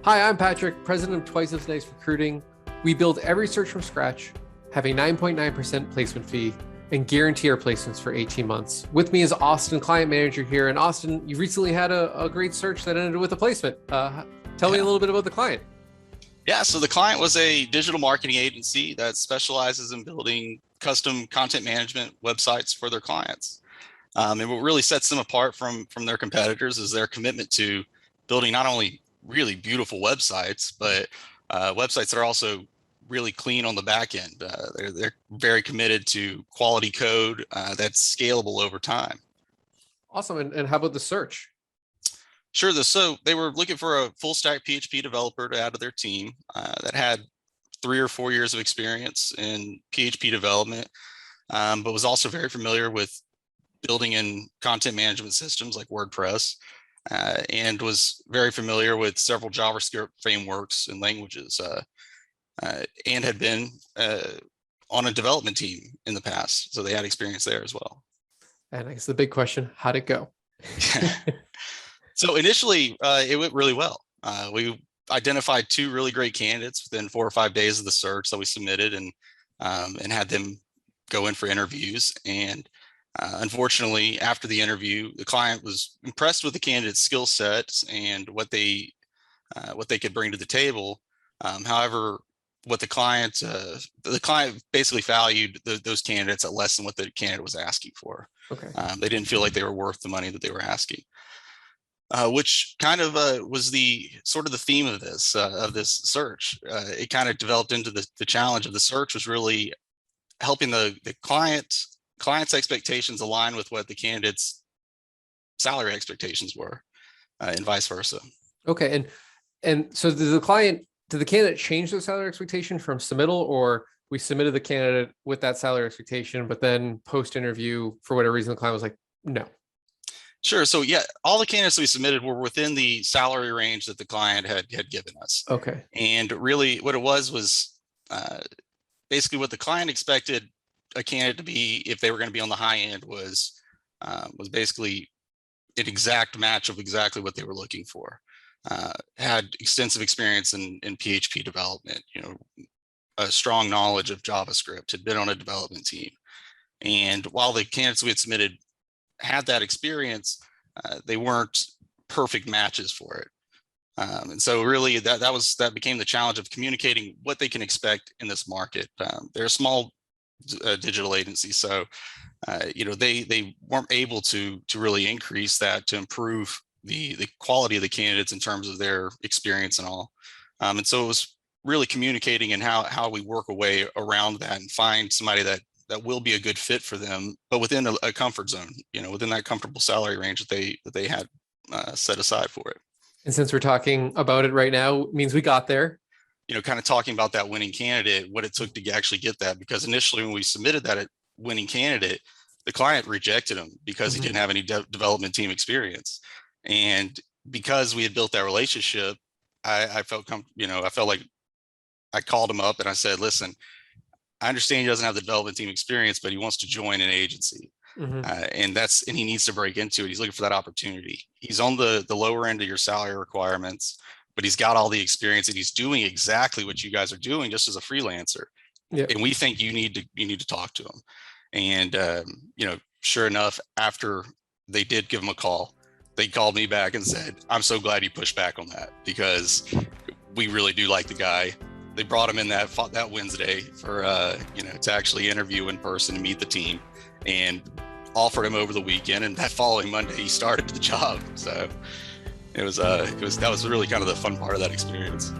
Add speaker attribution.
Speaker 1: Hi, I'm Patrick, president of TWICEASNICE Recruiting. We build every search from scratch, have a 9.9% placement fee, and guarantee our placements for 18 months. With me is Austin, client manager here. And Austin, you recently had a great search that ended with a placement. Tell me a little bit about the client.
Speaker 2: Yeah, so the client was a digital marketing agency that specializes in building custom content management websites for their clients. And what really sets them apart from their competitors is their commitment to building not only really beautiful websites, but websites that are also really clean on the back end. They're very committed to quality code that's scalable over time.
Speaker 1: Awesome. And how about the search?
Speaker 2: Sure. So they were looking for a full stack PHP developer to add to their team that had 3 or 4 years of experience in PHP development, but was also very familiar with building in content management systems like WordPress, and was very familiar with several JavaScript frameworks and languages, and had been on a development team in the past. So they had experience there as well.
Speaker 1: And I guess the big question, how'd it go?
Speaker 2: So initially, it went really well. We identified 2 really great candidates within 4 or 5 days of the search that we submitted, and had them go in for interviews. And unfortunately, after the interview, the client was impressed with the candidate's skill sets and what they could bring to the table. However, what the client basically valued those candidates at less than what the candidate was asking for.
Speaker 1: Okay.
Speaker 2: They didn't feel like they were worth the money that they were asking. Which kind of was the sort of the theme of this search. It kind of developed into the challenge of the search was really helping the client's expectations align with what the candidate's salary expectations were, and vice versa.
Speaker 1: Okay. And so did the candidate change their salary expectation from submittal, or we submitted the candidate with that salary expectation, but then post interview, for whatever reason, the client was like, no?
Speaker 2: Sure. So yeah, all the candidates we submitted were within the salary range that the client had given us.
Speaker 1: Okay.
Speaker 2: And really what it was basically what the client expected a candidate to be, if they were going to be on the high end, was basically an exact match of exactly what they were looking for. Had extensive experience in PHP development, a strong knowledge of JavaScript, had been on a development team. And while the candidates we had submitted had that experience, they weren't perfect matches for it. And so really that became the challenge of communicating what they can expect in this market. They're a small digital agency, so they weren't able to really increase that to improve the quality of the candidates in terms of their experience and all. And so it was really communicating and how we work a way around that and find somebody that will be a good fit for them, but within a comfort zone, within that comfortable salary range that they had set aside for it.
Speaker 1: And since we're talking about it right now, it means we got there.
Speaker 2: Kind of talking about that winning candidate, what it took to actually get that, because initially when we submitted that winning candidate, the client rejected him because he didn't have any development team experience. And because we had built that relationship, I felt like I called him up and I said, listen, I understand he doesn't have the development team experience, but he wants to join an agency. And he needs to break into it. He's looking for that opportunity. He's on the lower end of your salary requirements, but he's got all the experience and he's doing exactly what you guys are doing just as a freelancer. Yep. And we think you need to talk to him. And sure enough, after they did give him a call, they called me back and said, I'm so glad you pushed back on that, because we really do like the guy. They brought him in that Wednesday for to actually interview in person and meet the team, and offered him over the weekend. And that following Monday, he started the job. So that was really kind of the fun part of that experience.